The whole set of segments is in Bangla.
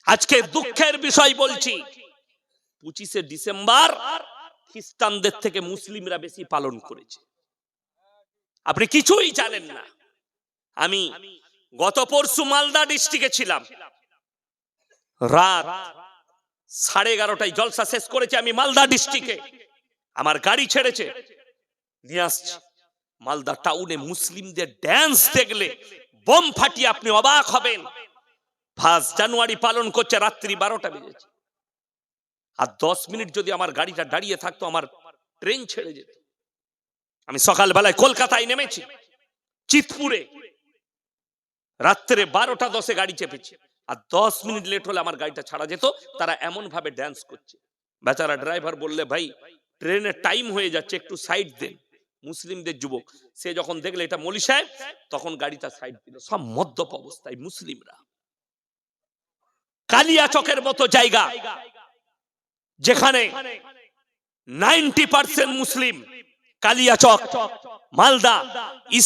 আজকে দুঃখের বিষয় বলছি, 25শে ডিসেম্বর খ্রিস্টানদের থেকে মুসলিমরা বেশি পালন করেছে। আপনি কিছুই জানেন না। আমি গত পরশু মালদা ডিস্ট্রিক্টে ছিলাম, রাত 11:30টায় জলসা শেষ করেছে। আমি মালদা ডিস্ট্রিক্টে আমার গাড়ি ছেড়েছে, নিয়ে আসছি। মালদা টাউনে মুসলিমদের ড্যান্স দেখলে বোম ফাটিয়ে আপনি অবাক হবেন। 1 জানুয়ারি পালন করছে, রাত্রি 12টা বেজেছে। আর 10 মিনিট যদি আমার গাড়িটা দাঁড়িয়ে থাকতো, আমার ট্রেন ছেড়ে যেত। আমি সকালবেলায় কলকাতায় নেমেছি, চিতপুরে রাত্রে 12টা 10-এ গাড়ি চেপেছি। আর 10 মিনিট লেট হলে আমার গাড়িটা ছাড়া যেত। তারা এমন ভাবে ড্যান্স করছে। বেচারা ড্রাইভার বললে, ভাই ট্রেনের টাইম হয়ে যাচ্ছে, একটু সাইড দেন। মুসলিমদের যুবক, সে যখন দেখলে এটা মৌলী সাহেব, তখন গাড়িটা সাইড দিল। সব মদ্যপ অবস্থায় মুসলিমরা। কালিয়াচকের মতো জায়গা, যেখানে 90% মুসলিম, কালিয়াচক মালদা,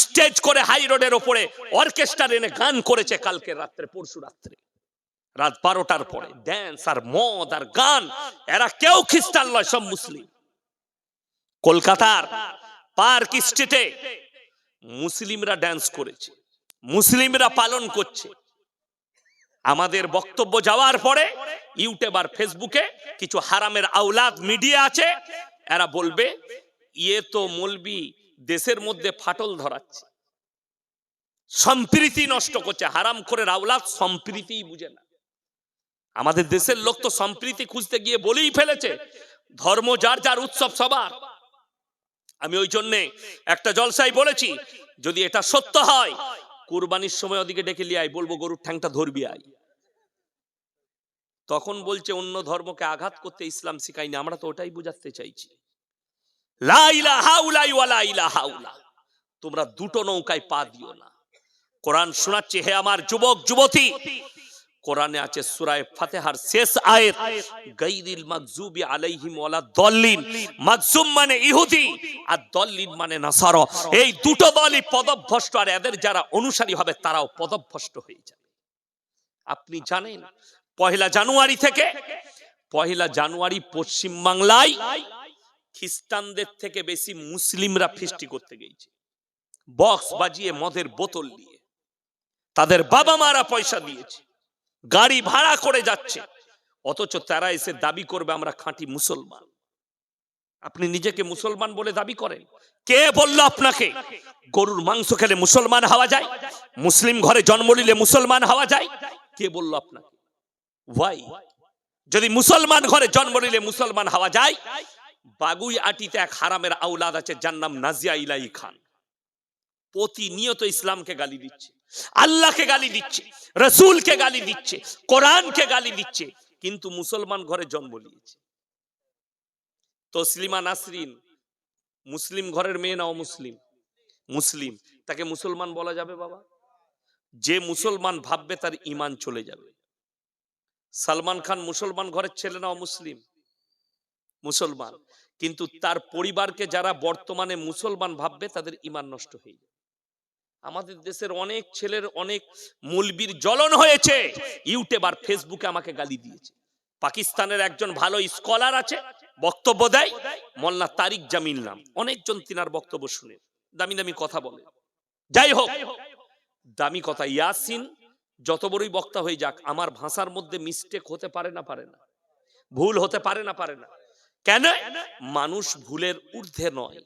স্টেজ করে হাই রোডের ওপরে অর্কেস্ট্রা এনে গান করেছে কালকে রাত্রে, পরশু রাত্রে রাত 12টার পরে। ড্যান্স আর মদ আর গান, এরা কেউ খ্রিস্টান নয়, সব মুসলিম। কলকাতার পার্ক স্ট্রিটে মুসলিমরা ড্যান্স করেছে, মুসলিমরা পালন করছে। আমাদের বক্তব্য যাওয়ার পরে ইউটিউব আর ফেসবুকে কিছু হারামের আওলাদ মিডিয়া আছে, এরা বলবে ইয়ে তো মৌলবি দেশের মধ্যে ফাটল ধরাচ্ছে, সম্প্রীতি নষ্ট করছে। হারাম করে আওলাদ সম্প্রীতি বুঝে না। আমাদের দেশের লোক তো সম্প্রীতি খুঁজতে গিয়ে বলেই ফেলেছে, ধর্ম যার যার, উৎসব সবার। আমি ওই জন্য একটা জলসায় বলেছি, যদি এটা সত্য হয়, কুরবানির সময় ওদিকে ডেকে লিয়ে আয়, বলবো গরুর ঠ্যাংটা ধরবি আয়। তখন বলছে অন্য ধর্মকে আঘাত করতে ইসলাম শিখায়নি। আমরা তো ওটাই বুঝাতে চাইছি, লা ইলাহা ইল্লাল্লাহু ওয়া লা ইলাহা ইল্লাল্লাহ। তোমরা দুটো নৌকায় পা দিও না। কোরআন শোনাচ্ছে, হে আমার যুবক যুবতী, কোরআনে আছে সূরা ফাতিহার শেষ আয়াত, গায়রিল মাগজুবি আলাইহিম ওয়ালা দাল্লিন। মাগজুম মানে ইহুদি আর দাল্লিন মানে নাসারা। এই দুটো দলই পদভ্রষ্ট, আর এদের যারা অনুসারী হবে তারাও পদভ্রষ্ট হয়ে যাবে। আপনি জানেন 1 জানুয়ারি থেকে 1 জানুয়ারি পশ্চিম বাংলায় খ্রিস্টানদের থেকে বেশি মুসলিমরা ফিস্টি করতে গিয়েছে, বক্স বাজিয়ে মদের বোতল নিয়ে। তাদের বাবা মারা পয়সা দিয়েছে, গাড়ি ভাড়া করে যাচ্ছে, অথচ তারা এসে দাবি করবে আমরা খাঁটি মুসলমান। আপনি নিজেকে মুসলমান বলে দাবি করেন? কে বলল আপনাকে গরুর মাংস খেলে মুসলমান হওয়া যায়, মুসলিম ঘরে জন্ম নিলে মুসলমান হওয়া যায়? কে বলল আপনাকে? ভাই, যদি মুসলমান ঘরে জন্ম নিলে মুসলমান হওয়া যায়, বাগুই আটিতে এক হারামের আওলাদ আছে, যার নাম নাজিয়া ইলাহি খান। প্রতিনিয়ত ইসলামকে গালি দিচ্ছে, আল্লাহকে গালি দিচ্ছে, রসুলকে গালি দিচ্ছে, কোরআনকে গালি দিচ্ছে, কিন্তু মুসলমান ঘরে জন্ম নিয়েছে। তসলিমা নাসরিন মুসলিম ঘরের মেয়ে না অমুসলিম? মুসলিম। তাকে মুসলমান বলা যাবে বাবা? যে মুসলমান ভাববে তার ঈমান চলে যাবে। সালমান খান মুসলমান ঘরের ছেলে না অমুসলিম? মুসলমান। কিন্তু তার পরিবারকে যারা বর্তমানে মুসলমান ভাববে তাদের ঈমান নষ্ট হয়ে যাবে। আমাদের দেশের অনেক ছেলের অনেক মৌলবীর জ্বলন হয়েছে, ইউটিউব আর ফেসবুকে আমাকে গালি দিয়েছে। পাকিস্তানের একজন ভালো স্কলার আছে, বক্তব্য দেয়, মোল্লা তারিক জামিল নাম। অনেকজন তিনার বক্তব্য শুনে দামি দামি কথা বলে। যাই হোক, দামি কথা, ইয়াসিন যত বড়ই বক্তা হয়ে যাক, আমার ভাষার মধ্যে মিস্টেক হতে পারে না? পারে না? ভুল হতে পারে না? পারে না? কেন? মানুষ ভুলের ঊর্ধ্বে নয়,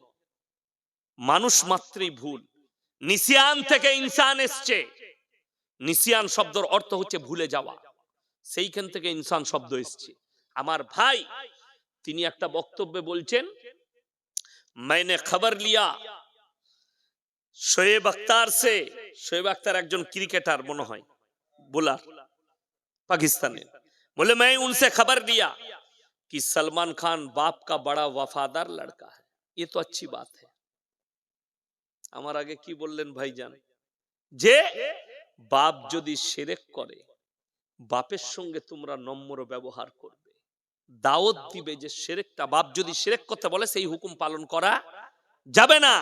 মানুষ মাত্রই ভুল। নিসিয়ান থেকে ইনসান এসছে। নিসিয়ান শব্দের অর্থ হচ্ছে ভুলে যাওয়া, সেইখান থেকে ইনসান শব্দ এসছে। আমার ভাই তিনি একটা বক্তব্যে বলছেন, मैंने खबर लिया শোয়েব আখতার সে। শোয়েব আখতার একজন ক্রিকেটার মনে হয়, বোলার পাকিস্তানের। बोले मैं उनसे खबर लिया कि सलमान खान बाप का बड़ा वफादार लड़का है। ये तो अच्छी बात है। আমার আগে কি বললেন ভাইজান? যে বাপ যদি শিরক করে, বাপের সঙ্গে তোমরা নম্র ব্যবহার করবে, দাওয়াত দিবে যে শিরকটা, বাপ যদি শিরক করতে বলে সেই হুকুম পালন করা যাবে না,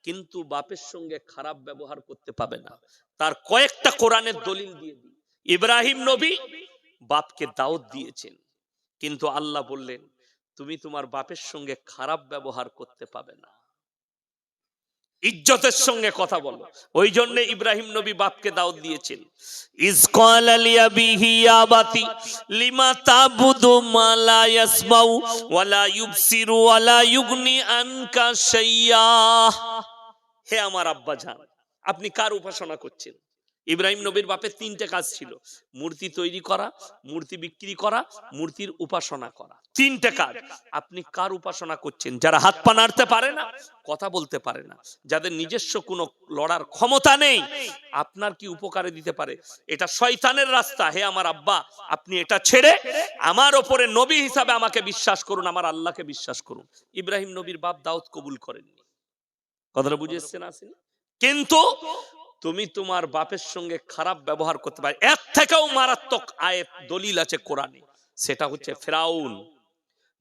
কিন্তু বাপের সঙ্গে খারাপ ব্যবহার করতে পাবে না। তার কয়েকটা কোরআনের দলিল দিয়ে দিই। ইব্রাহিম নবী বাপকে দাওয়াত দিয়েছেন, কিন্তু আল্লাহ বললেন তুমি তোমার বাপের সঙ্গে খারাপ ব্যবহার করতে পাবে না, ইজ্জতের সঙ্গে কথা বলো। ওই জন্য ইব্রাহিম নবী বাপকে দাওয়াত দিয়েছেন, ইজ ক্বালা লিআবিহি ইয়া বাতি লিমা তাবুদু মা লা ইয়াসমাউ ওয়া লা ইউবসিরু ওয়া লা ইউগনি আনকা শাইয়্যা। হে আমার আব্বা জান, আপনি কার উপাসনা করছেন? ইব্রাহিম নবীর বাপের তিনটে কাজ ছিল, মূর্তি তৈরি করা, মূর্তি বিক্রি করা, মূর্তির উপাসনা করা, তিনটে কাজ। আপনি কার উপাসনা করছেন? যারা হাত পা নাড়তে পারে না, কথা বলতে পারে না, যাদের নিজস্ব কোনো লড়ার ক্ষমতা নেই, আপনার কি উপকারে দিতে পারে? এটা শয়তানের রাস্তা। হে আমার আব্বা, আপনি এটা ছেড়ে আমার ওপরে নবী হিসাবে আমাকে বিশ্বাস করুন, আমার আল্লাহকে বিশ্বাস করুন। ইব্রাহিম নবীর বাপ দাউদ কবুল করেননি। কথাটা বুঝে এসছেন আসেন? কিন্তু তুমি তোমার বাপের সঙ্গে খারাপ ব্যবহার করতে পারো। এর থেকেও মারাত্মক আয়াত দলিল আছে কোরআনে, সেটা হচ্ছে ফিরাউন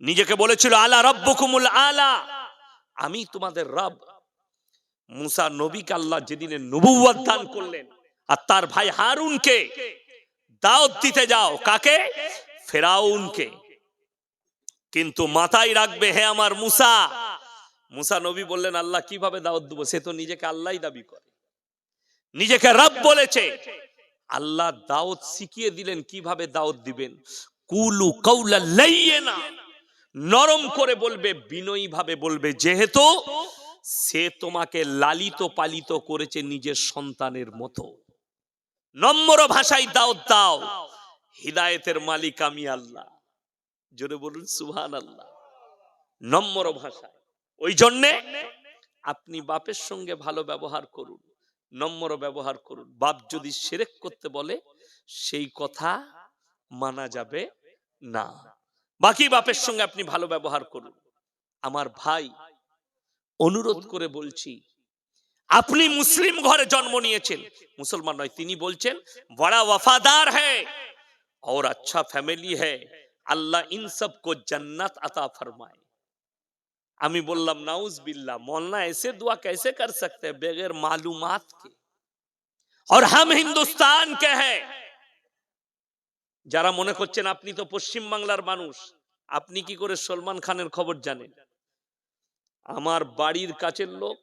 নিজেকে বলেছিল আলা রাব্বুকুমুল আলা, আমি তোমাদের রব। মুসা নবীকে আল্লাহ যেদিনে নবুয়ত দান করলেন আর তার ভাই হারুনকে দাওয়াত দিতে যাও, কাকে? ফিরাউনকে। কিন্তু মাথায় রাখবে হে আমার মুসা, মুসা নবী বললেন আল্লাহ কিভাবে দাওয়াত দেব? সে তো নিজেকে আল্লাহই দাবি করে, নিজেকে রব বলেছে। আল্লাহ দাওয়াত শিখিয়ে দিলেন কিভাবে দাওয়াত দিবেন। কুলু কাউলা লাইয়িনা, নরম করে বলবে, বিনয়ী ভাবে বলবে, যেহেতু সে তোমাকে লালিত পালিত করেছে নিজের সন্তানের মতো। নম্র ভাষায় দাওয়াত দাও। হিদায়াতের মালিক আমি আল্লাহ, জোরে বলুন সুবহানাল্লাহ। নম্র ভাষায়। ওই জন্যে আপনি বাপের সঙ্গে ভালো ব্যবহার করুন, নম্র ব্যবহার করুন। বাপ যদি শিরক করতে বলে সেই কথা মানা যাবে না। বাকি বাপের সঙ্গে আপনি ভালো ব্যবহার করুন। আমার ভাই, অনুরোধ করে বলছি, আপনি মুসলিম ঘরে জন্ম নিয়েছেন, মুসলমান নয়, তিনি বলছেন বড়া ওয়াফাদার হ্যায় और अच्छा फैमिली है, अल्लाह इन सब को जन्नत अता फरमाए। আমি বললাম नाउज बिल्ला, मौलाना ऐसे दुआ कैसे कर सकते हैं बगैर मालूमात के, और हम हिंदुस्तान के हैं। যারা মনে করছেন আপনি তো পশ্চিম বাংলার মানুষ, আপনি কি করে সলমান খানের খবর জানেন? আমার বাড়ির কাছের লোক,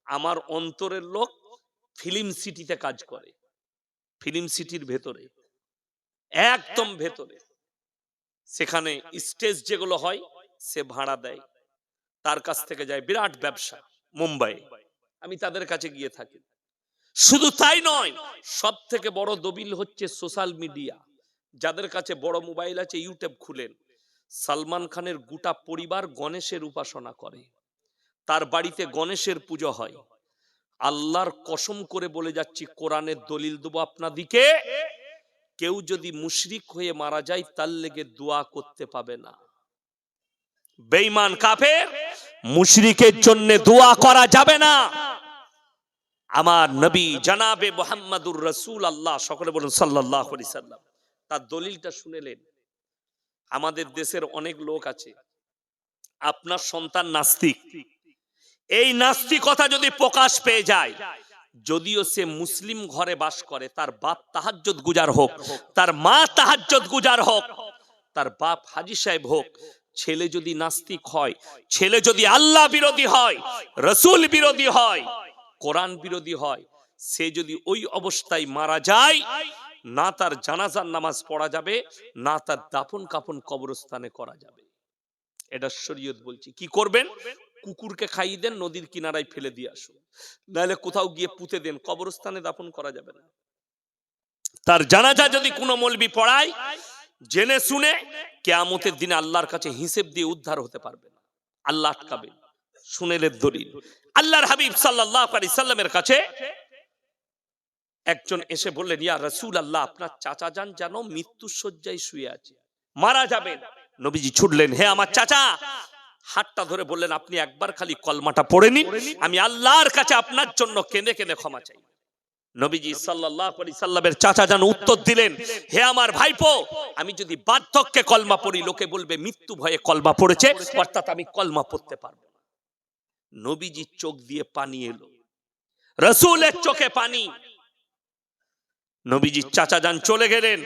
আমার অন্তরের লোক ফিল্ম সিটিতে কাজ করে, ফিল্ম সিটির ভেতরে, একদম ভেতরে। সেখানে স্টেজ যেগুলো হয় সে ভাড়া দেয়, তার কাছ থেকে যায়, বিরাট ব্যবসা মুম্বাই। আমি তাদের কাছে গিয়ে থাকি। শুধু তাই নয়, সব থেকে বড় দলিল হচ্ছে সোশ্যাল মিডিয়া। যাদের কাছে বড় মোবাইল আছে ইউটিউব খুলেন, সালমান খানের গোটা পরিবার গণেশের উপাসনা করে, তার বাড়িতে গণেশের পুজো হয়। আল্লাহর কসম করে বলে যাচ্ছি, কোরআনের দলিল দেবো আপনাদিকে, কেউ যদি মুশরিক হয়ে মারা যায় তার লেগে দোয়া করতে পাবে না। বেঈমান কাফের মুশরিকের জন্য দোয়া করা যাবে না। আমার নবী জনাবে মুহাম্মদুর রাসূলুল্লাহ, সকলে বলুন সাল্লাল্লাহু আলাইহি সাল্লাম, তার দলিলটা শুনেলেন। আমাদের দেশের অনেক লোক আছে, আপনার সন্তান নাস্তিক, এই নাস্তিকতা যদি প্রকাশ পেয়ে যায়, যদিও সে মুসলিম ঘরে বাস করে, তার বাপ তাহাজ্জুদ গুজার হোক, তার মা তাহাজ্জুদ গুজার হোক, তার বাপ হাজী সাহেব হোক, ছেলে যদি নাস্তিক হয়, ছেলে যদি আল্লাহ বিরোধী হয়, রাসূল বিরোধী হয়, কোরআন বিরোধী হয়, সে যদি ওই অবস্থায় মারা যায়, না তার জানাজার নামাজ পড়া যাবে, না তার দাফন কাফন কবরস্থানে করা যাবে। এটা শরীয়ত বলছি। কি করবেন? কুকুরকে খাইয়ে দেন, নদীর কিনারায় ফেলে দিয়ে আসুন, নাহলে কোথাও গিয়ে পুঁতে দেন, কবরস্থানে দাফন করা যাবে না। তার জানাজা যদি কোনো মৌলবি পড়ায়, জেনে শুনে কিয়ামতের দিনে আল্লাহর কাছে হিসেব দিয়ে উদ্ধার হতে পারবে না, আল্লাহ আটকাবেন। শুনেলেন দলিল। আল্লাহর হাবিব সাল্লাল্লাহু আলাইহি সাল্লামের কাছে একজন এসে বললেন, ইয়া রাসূলুল্লাহ, আপনার চাচা যান যেন মৃত্যু শয্যায় শুয়ে আছে, মারা যাবেন। নবীজি ছুটলেন, হে আমার চাচা, হাতটা ধরে বললেন, আপনি একবার খালি কলমাটা পড়ে নিন, আমি আল্লাহর কাছে আপনার জন্য কেঁদে কেঁদে ক্ষমা চাই। নবীজি সাল্লাল্লাহু আলাইহি সাল্লামের চাচা যান উত্তর দিলেন, হে আমার ভাইপো, আমি যদি বার্ধক্যে কলমা পড়ি, লোকে বলবে মৃত্যু ভয়ে কলমা পড়েছে, অর্থাৎ আমি কলমা পড়তে পারবো না। নবীজির চোখ দিয়ে পানি এলো, রাসূলের চোখে পানি। নবীজির চাচা যান চলে গেলেন।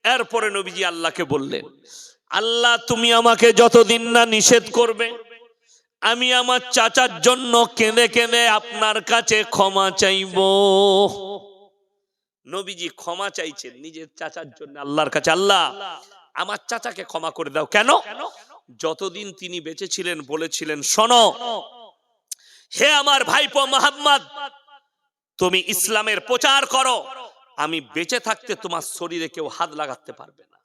এরপরে নবীজি আল্লাহকে বললেন, আল্লাহ তুমি আমাকে যতদিন না নিষেধ করবে আমি আমার চাচার জন্য কেঁদে কেঁদে আপনার কাছে ক্ষমা চাইব। নবীজি ক্ষমা চাইছেন নিজের চাচার জন্য আল্লাহর কাছে, আল্লাহ আমার চাচাকে ক্ষমা করে দাও। কেন? যতদিন তিনি বেঁচে ছিলেন বলেছিলেন, শোনো হে আমার ভাইপো মুহাম্মদ, তুমি ইসলামের প্রচার করো, আমি বেঁচে থাকতে তোমার শরীরে কেউ হাত লাগাতে পারবে না।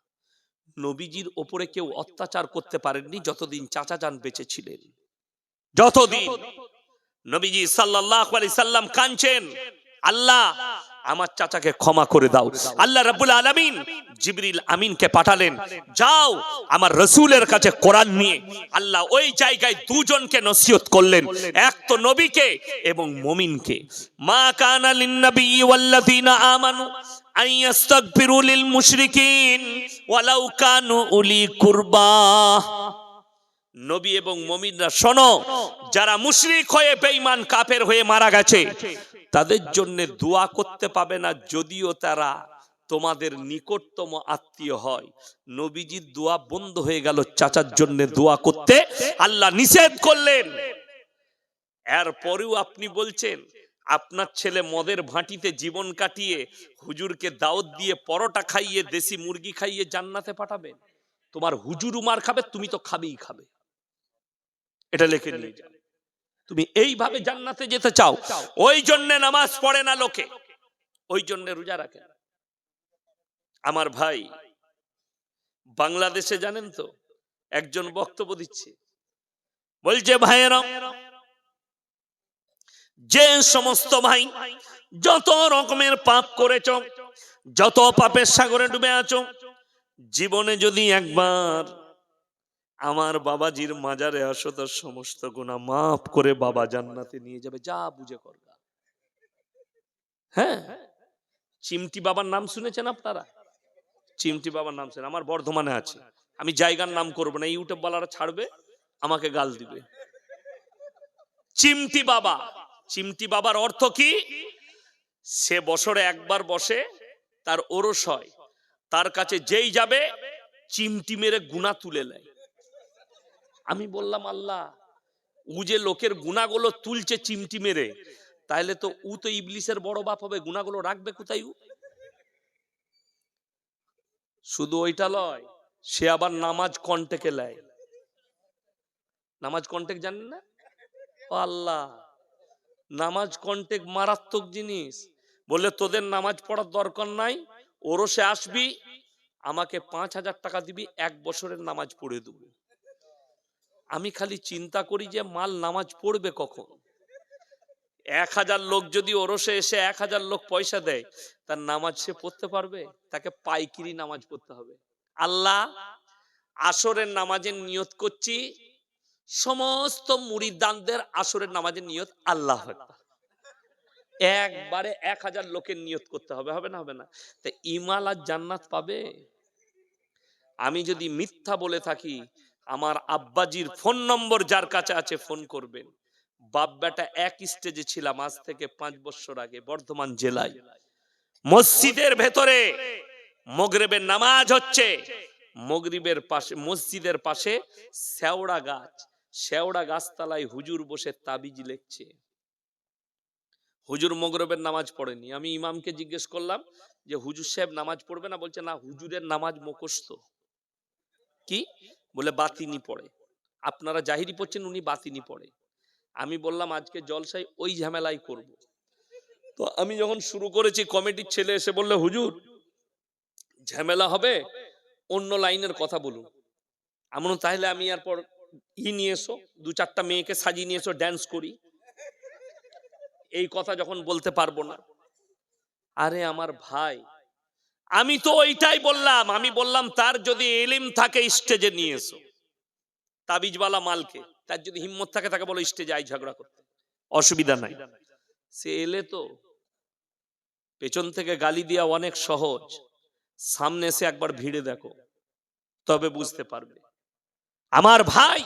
নবীজির ওপরে কেউ অত্যাচার করতে পারেননি যতদিন চাচা যান বেঁচে ছিলেন। যতদিন নবীজি সাল্লাল্লাহু আলাইহি সাল্লাম কাঁদছেন, আল্লাহ আমার চাচাকে ক্ষমা করে দাও। আল্লাহ রাব্বুল আলামিন জিবরিল আমিনকে পাঠালেন, যাও আমার রাসূলের কাছে কোরআন নিয়ে। আল্লাহ ওই জায়গায় দুজনকে নসিহত করলেন, এক তো নবীকে এবং মুমিনকে। মা কানা লিন নবী ওয়াল্লাযিনা আমানু আন ইস্তাগফিরু লিল মুশরিকিন ওয়ালাউ কানু উলি কুরবা। নবী এবং মুমিনরা শোনো, যারা মুশরিক হয়ে বেঈমান কাফের হয়ে মারা গেছে তাদের জন্য দোয়া করতে পাবে না যদিও তারা তোমাদের নিকটতম আত্মীয় হয়। নবীজির দোয়া বন্ধ হয়ে গেল, চাচার জন্য দোয়া করতে আল্লাহ নিষেধ করলেন। এরপরেও আপনি বলছেন আপনার ছেলে মদের ভাটিতে জীবন কাটিয়ে হুজুরকে দাওয়াত দিয়ে পরোটা খাইয়ে দেশি মুরগি খাইয়ে জান্নাতে পাঠাবেন। তোমার হুজুর মার খাবে, তুমি তো খাবেই খাবে। এটা লিখে নিয়ে যাও। তুমি এইভাবে জান্নাতে যেতে চাও, ওই জন্য নামাজ পড়ে না লোকে, ওই জন্য রোজা রাখে না। আমার ভাই বাংলাদেশে জানেন তো একজন বক্তব্য দিচ্ছে, বলছে ভাইয়েরা, যে সমস্ত ভাই যত রকমের পাপ করেছ, যত পাপের সাগরে ডুবে আছো, জীবনে যদি একবার আমার বাবাজির মাজারে আসো তো সমস্ত গুনাহ মাফ করে বাবা জান্নাতে নিয়ে যাবে। যা বুঝে করবা। হ্যাঁ, চিমটি বাবার নাম শুনেছেন আপনারা? চিমটি বাবার নাম শুনে, আমার বর্ধমানে আছে। আমি জায়গার নাম করব না, ইউটিউব ওয়ালারা ছাড়বে, আমাকে গাল দিবে। চিমটি বাবা, চিমটি বাবার অর্থ কি? সে বছরে একবার বসে, তার ওরস হয়, তার কাছে যেই যাবে চিমটি মেরে গুনাহ তুলে নেয়। আমি বললাম, আল্লাহ ও যে লোকের গুনাহগুলো তুলছে চিমটি মেরে, তাহলে তো ও তো ইবলিসের বড় বাপ হবে, গুনাহগুলো রাখবে কোথায় ও? শুধু ওইটা লয়, সে আবার নামাজ কন্টেকে নেয়। নামাজ কন্টেক জানেন না? ও আল্লাহ, নামাজ কন্টেক মারাত্মক জিনিস। বললে তোদের নামাজ পড়ার দরকার নাই, ওরসে আসবি, আমাকে 5,000 টাকা দিবি, 1 বছরের নামাজ পড়ে দেবো। আমি খালি চিন্তা করি যে মাল নামাজ পড়বে কখন? 1000 লোক যদি ওরসে এসে 1000 লোক পয়সা দেয়, তার নামাজ সে পড়তে পারবে? তাকে পাইকিরি নামাজ পড়তে হবে। আল্লাহ আসরের নামাজের নিয়ত করছি, সমস্ত মুরিদানদের আসরের নামাজের নিয়ত আল্লাহ আকবার, একবারে 1000 লোকের নিয়ত করতে হবে। হবে না? হবে না। তা ইমাল আর জান্নাত পাবে? আমি যদি মিথ্যা বলে থাকি, আমার আব্বাজির ফোন নম্বর যার কাছে আছে ফোন করবেন। বাপ বেটা এক স্টেজে ছিলাম আজ থেকে 5 বছর আগে বর্ধমান জেলায়। মসজিদের ভেতরে মাগরিবের নামাজ হচ্ছে, মাগরিবের পাশে মসজিদের পাশে শেওড়া গাছ, শেওড়া গাছতলায় হুজুর বসে তাবিজ লিখছে। হুজুর মাগরিবের নামাজ পড়েনি। আমি ইমামকে জিজ্ঞেস করলাম যে হুজুর সাহেব নামাজ পড়বে না? বলছে না, হুজুরের নামাজ মুখস্থ। কি বলে? বাতিনি পড়ে। আপনারা জাহিরি পড়ছেন, উনি বাতিনি পড়ে। আমি বললাম আজকে জলসায় ওই ঝামেলাই করব। তো আমি যখন শুরু করেছি, কমিটির ছেলে এসে বললে হুজুর ঝামেলা হবে, অন্য লাইনের কথা বলুন। এমন তাহলে আমি এরপর নিয়ে এসো, 2-4টা মেয়েকে সাজিয়ে নিয়ে এসো, ড্যান্স করি। এই কথা যখন বলতে পারবো না। আরে আমার ভাই, আমি তো ওইটাই বললাম। আমি বললাম তার যদি ইলম থাকে স্টেজে নিয়ে এসো, তাবিজওয়ালা মালকে, তার যদি হিম্মত থাকে তাকে বলো স্টেজে আই ঝগড়া করতে, অসুবিধা নাই। সে এলে তো পেছন থেকে গালি দেওয়া অনেক সহজ, সামনে এসে একবার ভিড়ে দেখো, তবে বুঝতে পারবে। আমার ভাই,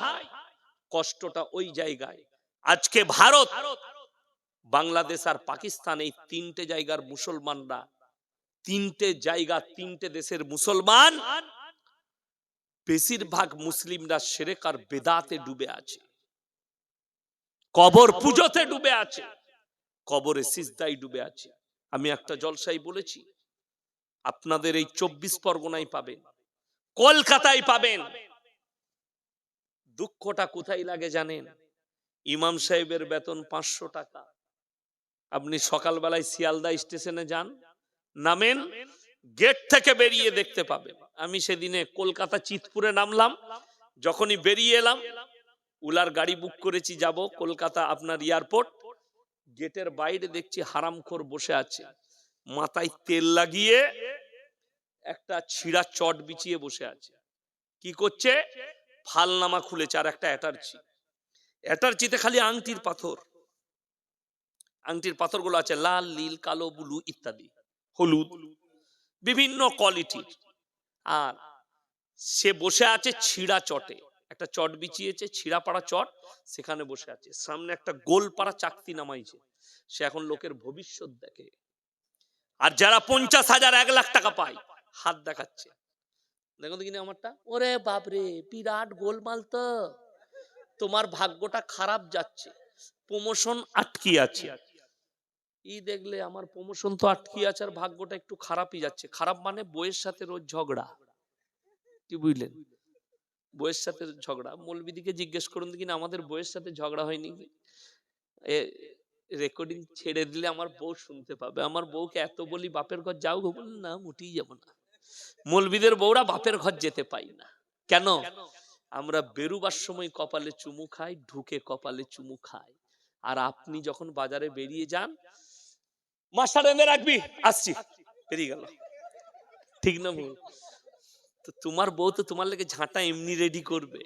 কষ্টটা ওই জায়গায়। আজকে ভারত, বাংলাদেশ আর পাকিস্তান, এই 3টে জায়গার মুসলমানরা তিনটে জায়গা, তিনটে দেশের মুসলমান, বেশিরভাগ মুসলিমরা শিরক আর বেদাতে ডুবে আছে, কবর পূজোতে ডুবে আছে, কবরে সিজদায় ডুবে আছে। আমি একটা জলসায় বলেছি, আপনাদের এই 24 পরগনায় পাবেন, কলকাতায় পাবেন। দুঃখটা কোথায় লাগে জানেন? ইমাম সাহেবের বেতন 500 টাকা। আপনি সকালবেলায় শিয়ালদা স্টেশনে যান, নামেন, গেট থেকে বেরিয়ে দেখতে পাবেন। আমি সেদিনে কলকাতা চিতপুরে নামলাম, যখনই বেরিয়ে এলাম, উলার গাড়ি বুক করেছি, যাব কলকাতা আপনার এয়ারপোর্ট, গেটের বাইরে দেখছি হারামখোর বসে আছে, মাথায় তেল লাগিয়ে একটা ছিঁড়া চট বিছিয়ে বসে আছে। কি করছে? ফালনামা খুলেছে আর একটা অ্যাটার্চি, অ্যাটার্চিতে খালি আংটির পাথর, আংটির পাথরগুলো আছে লাল, নীল, কালো, ব্লু ইত্যাদি, হলুদ, বিভিন্ন কোয়ালিটির। আর সে বসে আছে ছিঁড়া চটে, একটা চট বিছিয়েছে, ছিঁড়া পাড়া চট, সেখানে বসে আছে। সামনে একটা গোল পাড়া চাকতি নামাইছে, সে এখন লোকের ভবিষ্যৎ দেখে। আর যারা 50,000 1 লাখ টাকা পায়, হাত দেখাচ্ছে, দেখো দেখিনি আমারটা, ওরে বাপরে বিরাট গোলমাল তো, তোমার ভাগ্যটা খারাপ যাচ্ছে, প্রমোশন আটকে আছে। ই দেখলে আমার প্রমোশন তো আটকে আছে আর ভাগ্যটা একটু খারাপই যাচ্ছে। খারাপ মানে বইয়ের সাথে রোজ ঝগড়া, কি বুঝলেন? বইয়ের সাথে ঝগড়া। মৌলবিদিকে জিজ্ঞেস করুন দেখিনি আমাদের বইয়ের সাথে ঝগড়া হয়নি কি? রেকর্ডিং ছেড়ে দিলে আমার বউ শুনতে পাবে। আমার বউকে এত বলি বাপের ঘর যাও, বলেন না মুটেই যাব না। মৌলবিদের বউরা বাপের ঘর যেতে পাই না কেন? আমরা বেরুবার সময় কপালে চুমু খাই, ঢুকে কপালে চুমু খাই। আর আপনি যখন বাজারে বেরিয়ে যান, মাস্টার এনে রাখবি, আসছি, বেরিয়ে গেল, ঠিক না বউ? তো তোমার বউ তো তোমার লেগে ঝাঁটা এমনি রেডি করবে।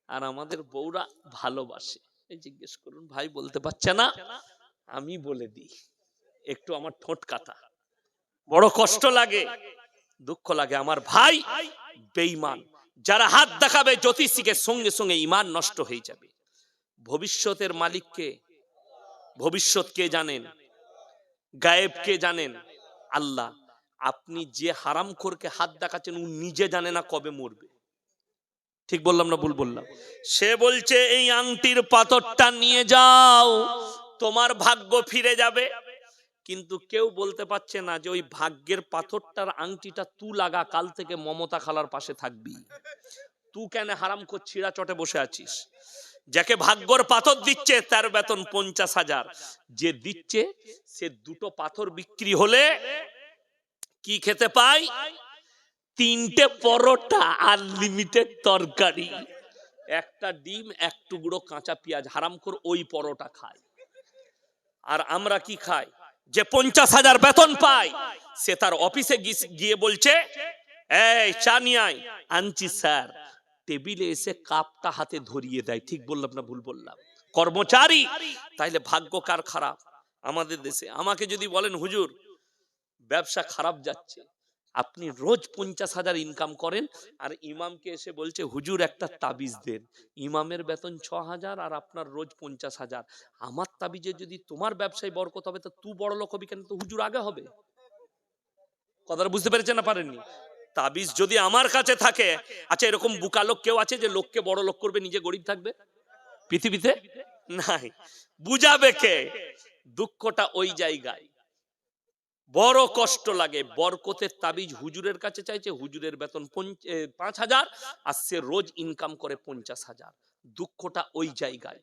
আর আমাদের বউরা ভালোবাসে। এই জিজ্ঞেস করুন, ভাই বলতে পারছে না, আমি বলে দিই, একটু আমার ঠোঁট কাটা, বড় কষ্ট লাগে, দুঃখ লাগে। আমার ভাই বেঈমান, যারা হাত দেখাবে জ্যোতিষীকে, সঙ্গে সঙ্গে ঈমান নষ্ট হয়ে যাবে। ভবিষ্যতের মালিক কে? ভবিষ্যৎ কে জানেন? গায়েব কে জানেন? আল্লাহ। আপনি যে হারামখোরকে হাত দেখাচ্ছেন, ও নিজে জানে না কবে মরবে। ঠিক বললাম না ভুল বললাম? সে বলছে এই আংটির পাথরটা নিয়ে যাও, তোমার ভাগ্য ফিরে যাবে। কিন্তু কেউ বলতে পারছে না যে ওই ভাগ্যের পাথরটার আংটিটা তু লাগা, কাল থেকে মমতা খালার পাশে থাকবি। তু কেন হারামখোর ছিঁড়া চটে বসে আছিস? যাকে ভাগ্যর পাথর দিচ্ছে তার বেতন 50,000, যে দিচ্ছে সে দুটো পাথর বিক্রি হলে কি খেতে পায়? 3টে পরোটা, আনলিমিটেড তরকারি, একটা ডিম, এক টুকরো কাঁচা পেঁয়াজ। হারামখোর ওই পরোটা খায়। আর আমরা কি খাই? যে 50,000 বেতন পায়, সে তার অফিসে গিয়ে বলছে এই চা নিয়ে আয়, আনছি স্যার, টেবিলে এসে কাপটা হাতে ধরিয়ে দেয়। ঠিক বললাম না ভুল বললাম? কর্মচারী। তাইলে ভাগ্য কার খারাপ? আমাদের দেশে। আমাকে যদি বলেন হুজুর ব্যবসা খারাপ যাচ্ছে, আপনি রোজ 50,000 ইনকাম করেন, আর ইমামকে এসে বলছে হুজুর একটা তাবিজ দেন, ইমামের বেতন 6,000 আর আপনার রোজ 50,000, আমার তাবিজে যদি তোমার ব্যবসায় বরকত হবে, তো তুই বড় লোক হবি কেন? তো হুজুর আগে হবে। কথাটা বুঝতে পেরেছেন না পারেননি? তাবিজ যদি আমার কাছে থাকে, আচ্ছা এরকম বুকা লোক কেউ আছে যে লোককে বড় লোক করবে, নিজে গরিব থাকবে পৃথিবীতে? নাই। বুঝাবে কে? দুঃখটা ওই জায়গায়, বড় কষ্ট লাগে। বরকতের তাবিজ হুজুরের কাছে চাইছে, হুজুরের বেতন 5,000 আর সে রোজ ইনকাম করে 50,000। দুঃখটা ওই জায়গায়।